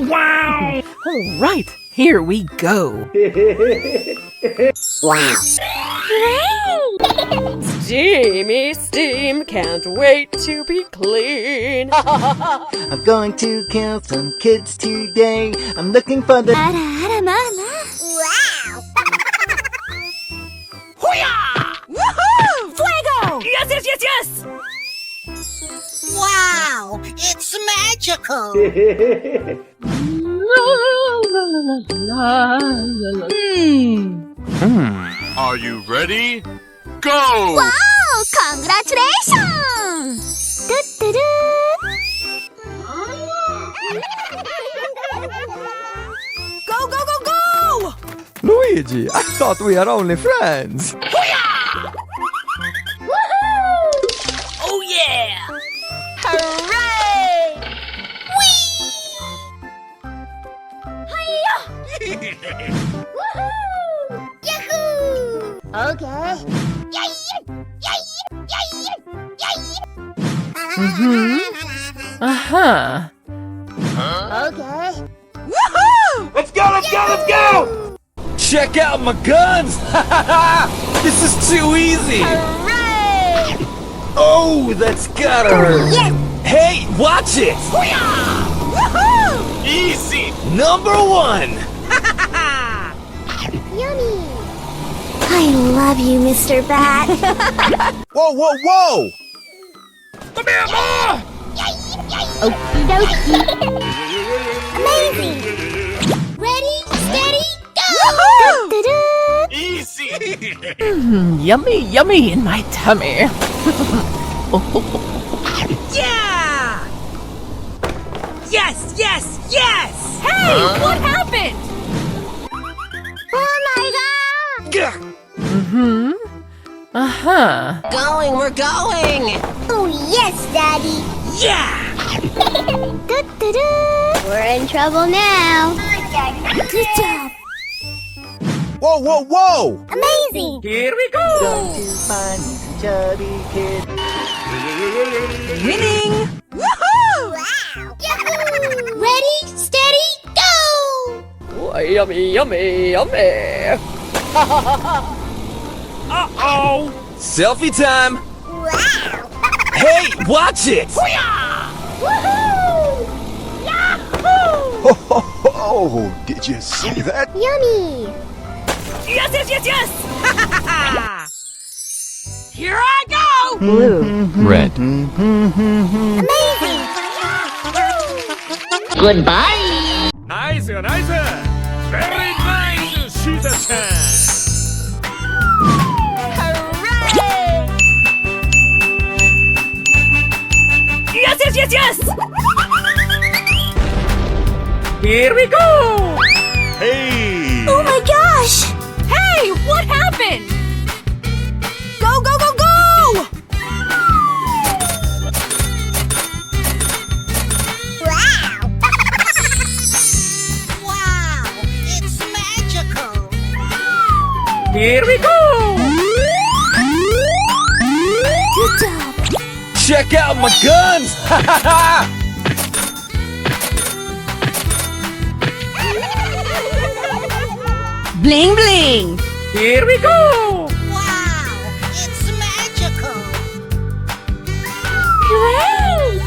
Wow! All right, here we go. Wow. Steamy steam, can't wait to be clean. I'm going to kill some kids today. I'm looking for the... Wow. Hoo-yah! Woohoo! Fuego! Yes, yes, yes, yes! Wow. It's magical. Are you ready? Go! Wow. Congratulations. Go, go, go, go! Luigi, I thought we are only friends. Oh, yeah! Hooray! Yahoo! Okay. Uh-huh. Okay. Woohoo! Let's go, let's go, let's go! Check out my guns! This is too easy! Hooray! Oh, that's gotta hurt! Yes! Hey, watch it! Woohoo! Easy! Number 1! Yummy! I love you, Mr. Bat. Whoa, whoa, whoa! Come here, more! Okie dokie. Amazing! Ready, steady, go! Da-da-da. Easy! Yummy, yummy in my tummy. Yeah! Yes, yes, yes! Hey, what happened? Oh my god! Uh-huh. We're going! Oh yes, Daddy! Yeah! Da-da-da. We're in trouble now. Good job. Whoa, whoa, whoa! Amazing! Here we Going go! to find me some chubby kids. Winning! Woohoo! Wow! Yahoo! Ready, steady, go! Oh, yummy, yummy, yummy! Uh-oh! Selfie time! Wow! Hey, watch it! Woohoo! Yahoo! Oh, did you see that? Yummy! Yes, yes, yes, yes! Here I go! Blue. Red. Amazing! Goodbye. Nice, nice! Very nice, Shita-chan! Hooray! Yes, yes, yes, yes! Here we go! Hey! Oh my gosh! Hey, what happened? Go, go, go, go! Wow! Wow! It's magical! Here we go! Good job! Check out my guns! Bling, bling. Here we go! Wow! It's magical! Hooray!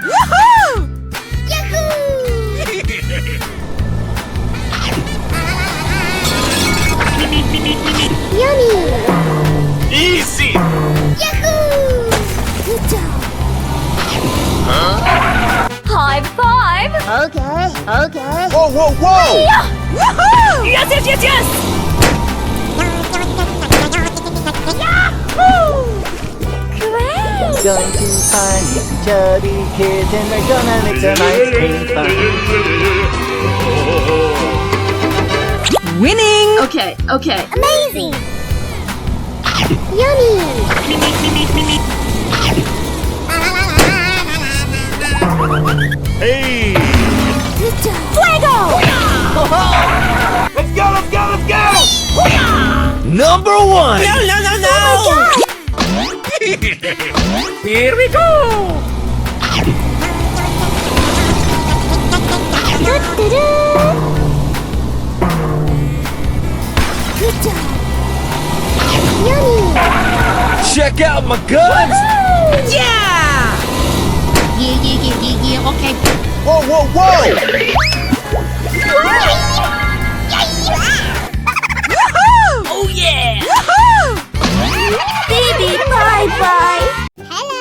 Woohoo! Yummy! Easy! Yahoo! Good job! High five! Okay, okay. Whoa, whoa, whoa! Woohoo! Yes, yes, yes, yes! Great! Going to find me some chubby kids and we're gonna make some ice cream fun. Winning. Okay, okay. Amazing! Yummy! Hey! Good job! Fuego! Let's go, let's go, let's go! Number number one! No, no, no, no! Here we go! Good job. Yummy. Check out my guns! Yeah! Yeah, okay. Whoa, whoa, whoa! Oh yeah! Baby, bye-bye. Hello.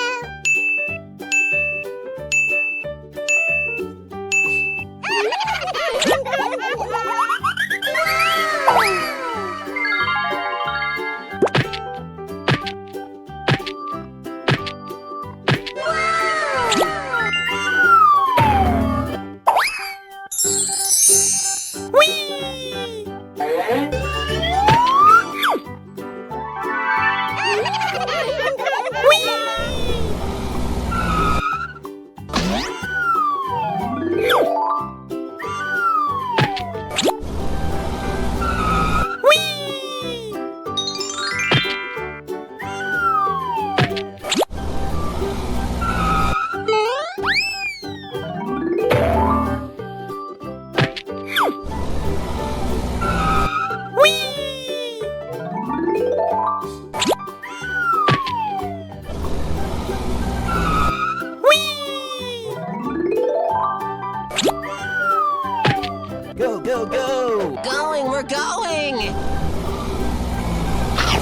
Go, go, go! Going, we're going! We're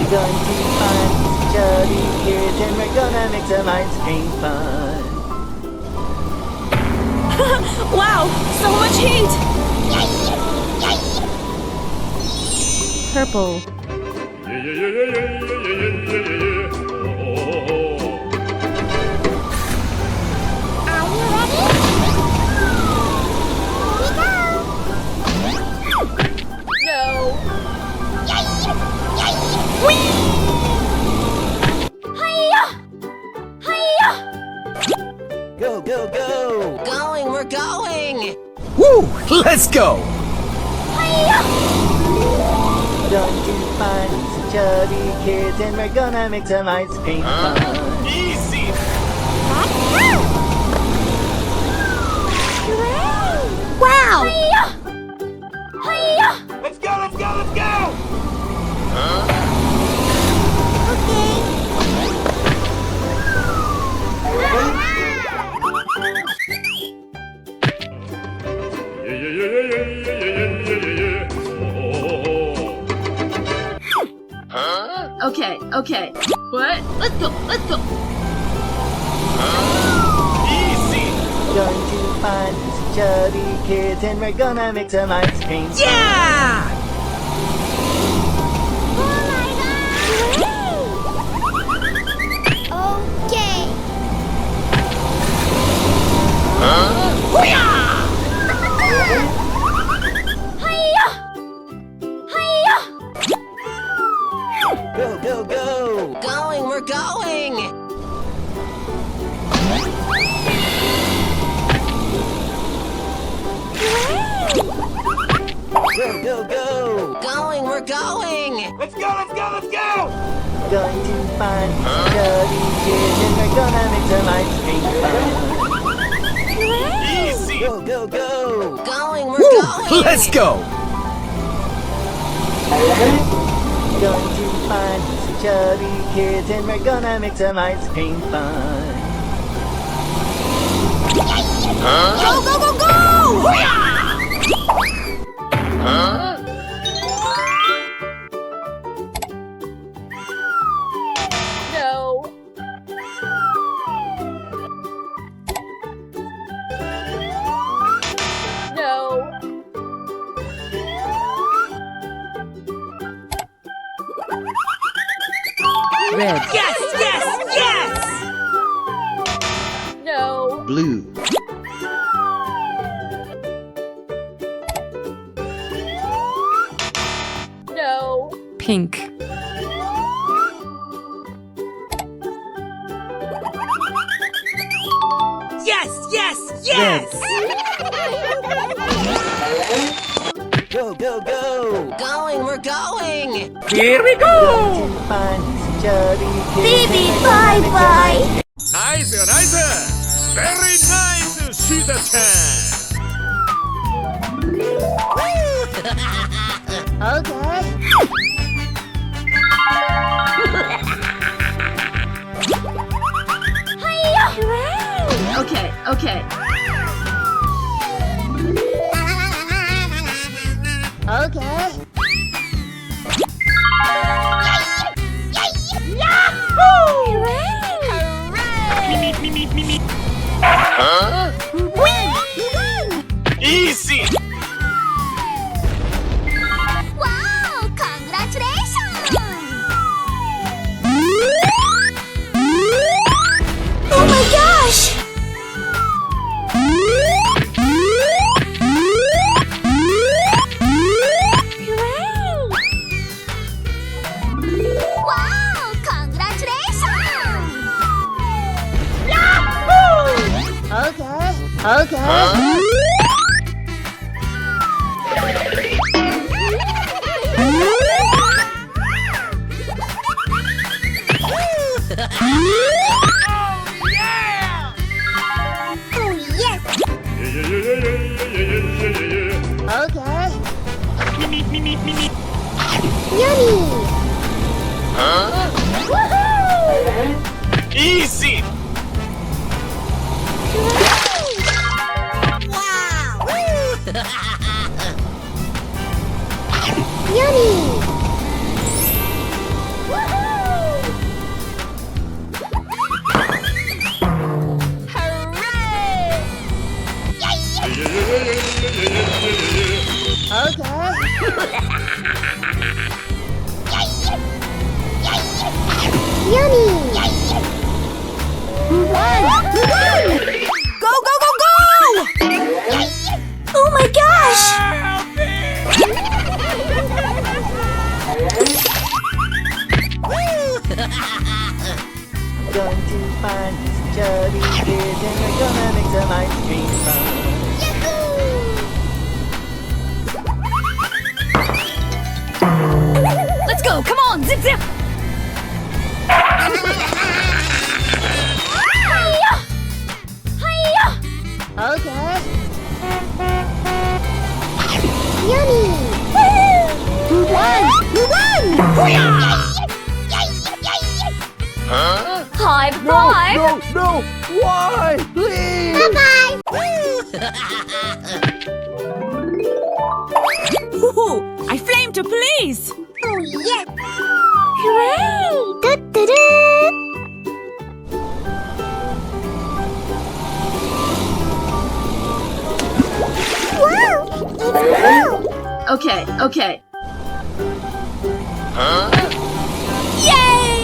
going to find some chubby kids and we're gonna make some ice cream fun. Wow, so much heat! Purple. Are you ready? No! Hiya! Hiya! Go, go, go! Going, we're going! Woo! Let's go! Hiya! Going to find some chubby kids and we're gonna make some ice cream fun. Easy. Wow! Hiya! Hiya! Let's go, let's go, let's go! Okay. Okay. What? Let's go. Easy. Going to find some chubby kids and we're gonna make some ice cream fun. Yeah! Okay. Hiya! Hiya! Go, go, go! Going, we're going! Go, go, go! Going, we're going! Let's go, let's go, let's go! Going to find some chubby kids and we're gonna make some ice cream fun. Easy. Go, go, go! Going, we're Woo! going! Let's go! Going to find some chubby kids and we're gonna make some ice cream fun. Go, go, go, go! No! No! Red. Yes! No! Blue. No! Pink. Yes! Red. Go, go, go! Going, we're going! Here we go! To find some chubby kids. Baby, bye-bye. Nice, nice! Very nice, Sheeta-chan! Okay, okay. Easy! Wow, congratulations! Oh my gosh! Wow, congratulations! Oh yes! Yummy! Easy! Yummy! Yummy! Run! Go, go, go, go! Oh my gosh! Going to find some chubby kids and we're gonna make some ice cream fun. Let's go, come on, zip zip! Yummy! High five! No, no! Why? Please! Bye-bye! Woohoo! I flame to police! Oh yes! Hooray! Do-do-do! Wow! It's blue! Okay, okay. Yay!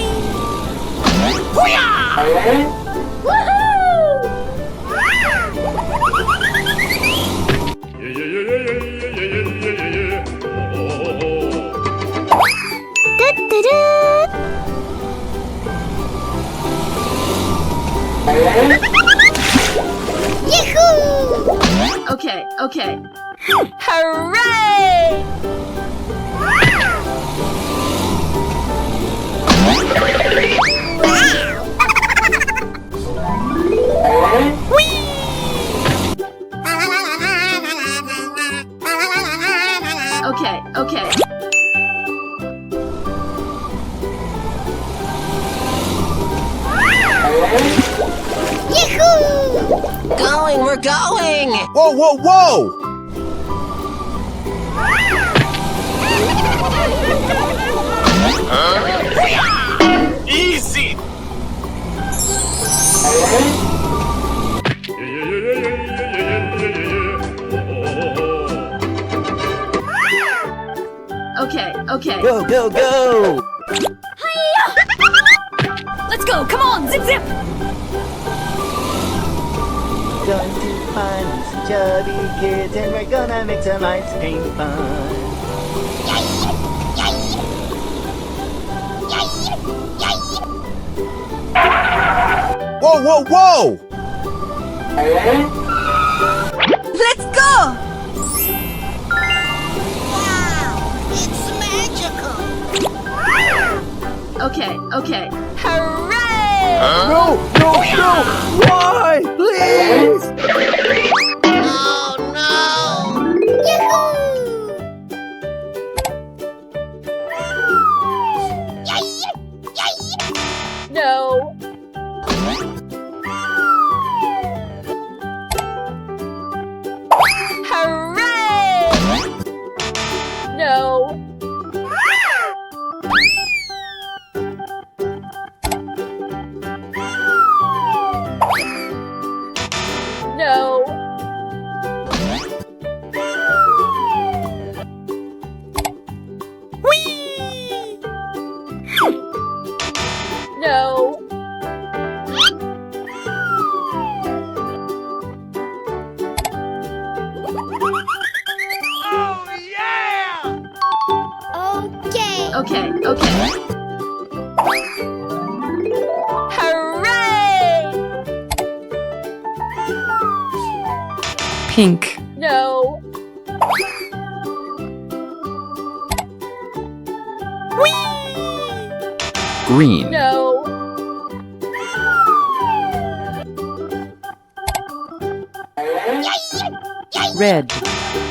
Do-do-do! Yahoo! Okay, okay. Hooray! Okay, okay. Yahoo! Going, we're going! Whoa, whoa, whoa! Easy! Okay, okay. Go, go, go! Let's go, come on, zip zip! Going to find some chubby kids and we're gonna make some ice cream fun. Whoa, whoa, whoa! Let's go! Okay, okay. Hooray! No! No! No! Why? Please! No. Hooray! No. No. Whee! No. Oh yeah! Okay. Okay, okay. Hooray! Pink. No. Green. No. Red.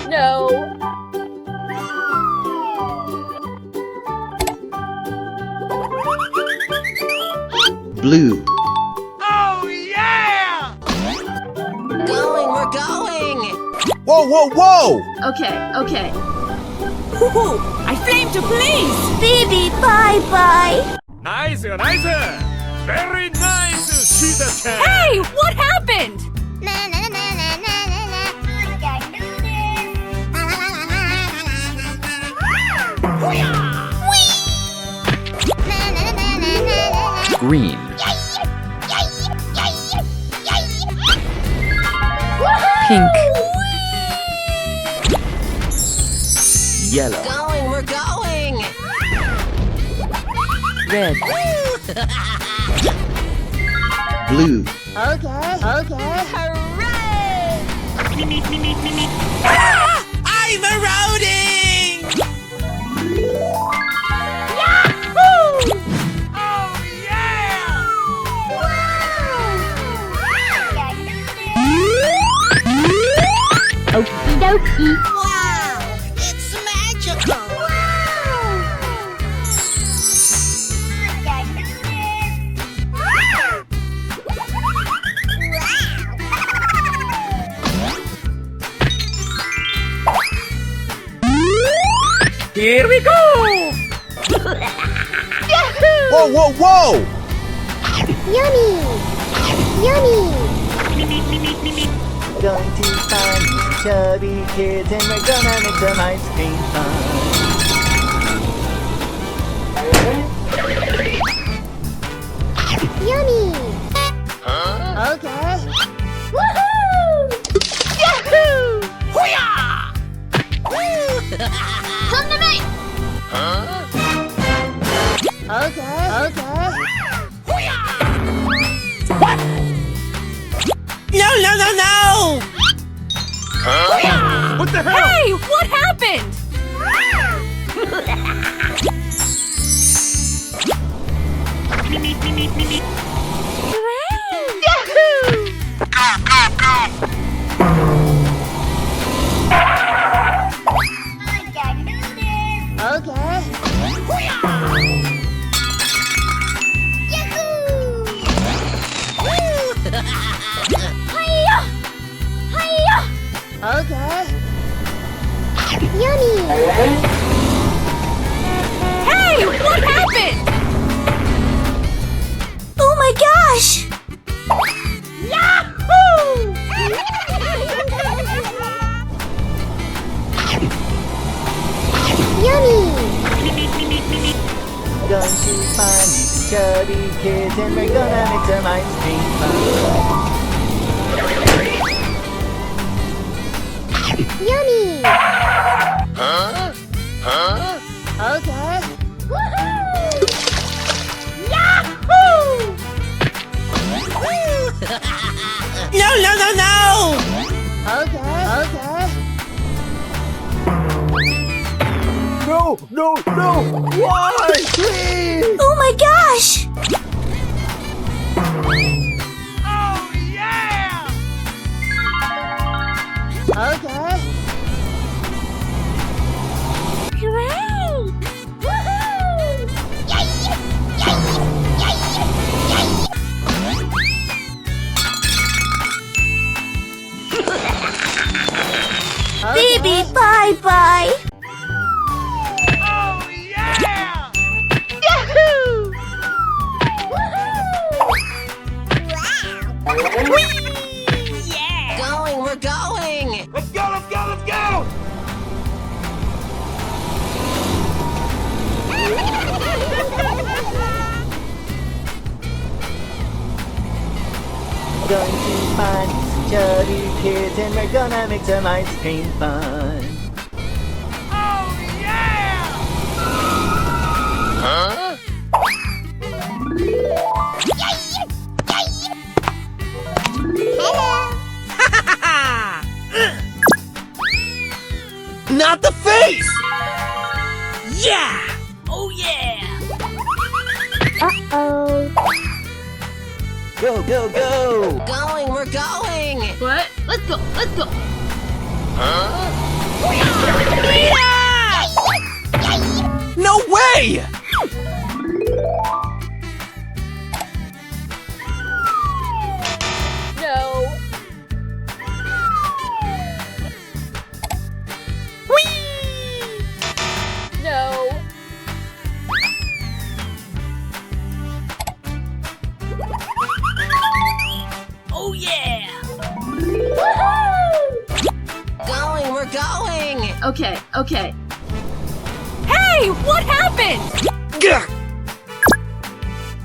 No. Blue. Oh yeah! Going, we're going! Whoa! Whoa! Whoa! Okay, okay. I flame to please. Baby, bye-bye. Nice, nice! Very nice, Cheetah-chan! Hey, what happened? Na na na na na na na. I can do this. La la la la la la la. Whee! Na na na na na na na. Green. Pink. Yellow. Going, we're going! Red. Blue. Okay, okay. Hooray! I'm eroding! Oh yeah! Okie dokie. Wow! It's magical! Here we go. Whoa! Whoa! Whoa! Yummy! Yummy! Going to find some chubby kids and we're gonna make some ice cream fun. Yummy! Okay. Woohoo! Yahoo! Come to me! Okay, okay. No, no, no, no! What the hell? Hey, what happened? Okay. Okay. Yummy! Hey, what happened? Oh my gosh! Yummy! Going to find some chubby kids and we're gonna make some ice cream fun. Yummy! Okay. No, no, no, no! Okay, okay. No! No, no, no! Why? Please! Oh my gosh! Oh yeah! Okay. Hooray! Woohoo! Baby, bye-bye! Oh yeah! Yahoo! Yeah! Going, we're going! Let's go, let's go, let's go! Going to find some chubby kids and we're gonna make some ice cream fun. Oh yeah! Not the face! Yeah! Oh yeah! Uh-oh. Go, go, go! Going, we're going! What? Let's go. Let's go. No way! No. No. Oh yeah! Going, we're going! Okay. Okay. Hey! What happened? Gah!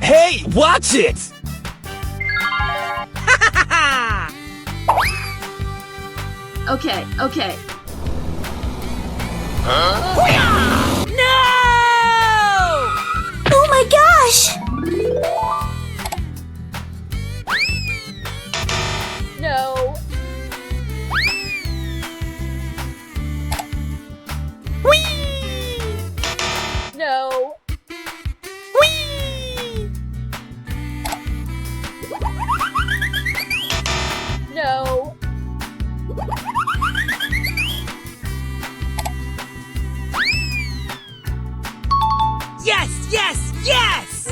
Hey, watch it! Okay. Okay. No! Oh my gosh! No. No. No. Yes, yes, yes!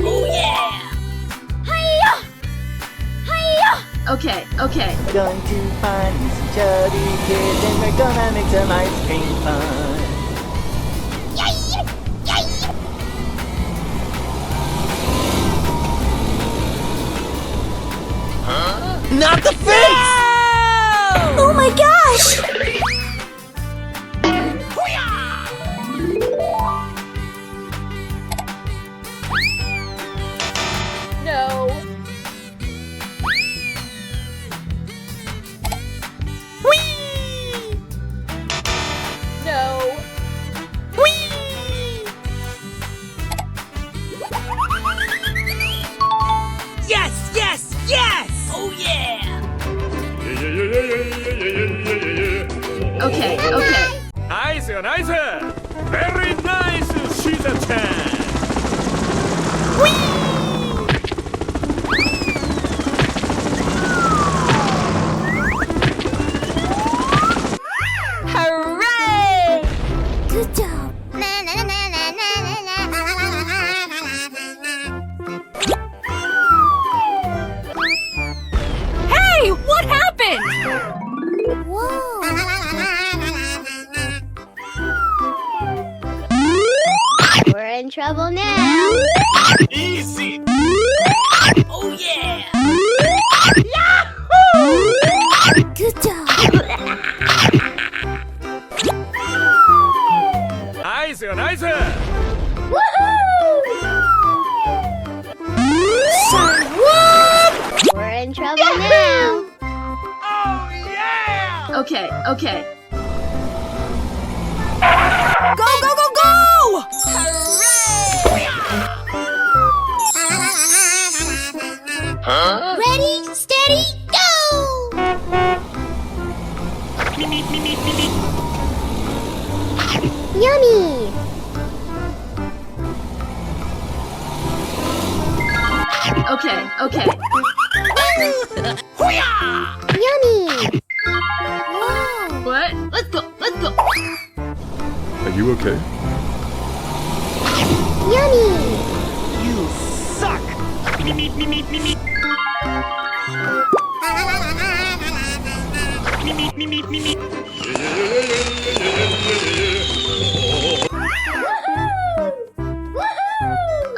Oh yeah! Hiya! Hiya! Okay. Okay. Going to find some chubby kids and we're gonna make some ice cream fun. Not the face! Oh my gosh! No. No. Yes, yes, yes! Oh yeah! Okay. Okay. 나이스, 나이스! Very nice, 시작! Hooray! Good job. Hey! What happened? Whoa! We're in trouble now. Easy! Oh yeah! Good job. 나이스, 나이스! We're in trouble now. Oh yeah! Okay. Okay. Go, go, go, go! Ready, steady, go! Yummy! Okay, okay. Yummy! What? Let's go, let's go. Are you okay? Yummy! You suck!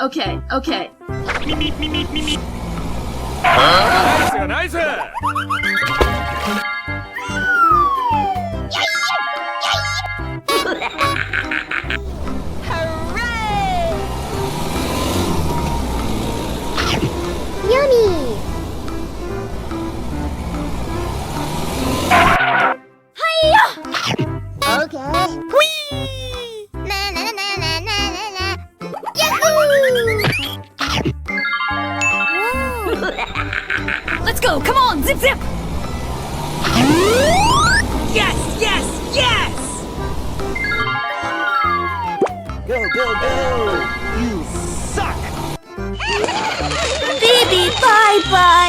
Okay, okay. 나이스 나이스. Yummy! Okay. Whee! Na na na na na na na. Yahoo! Let's go. Come on. Zip, zip. Yes, yes, yes. Go, go, go! You suck! Baby, bye-bye.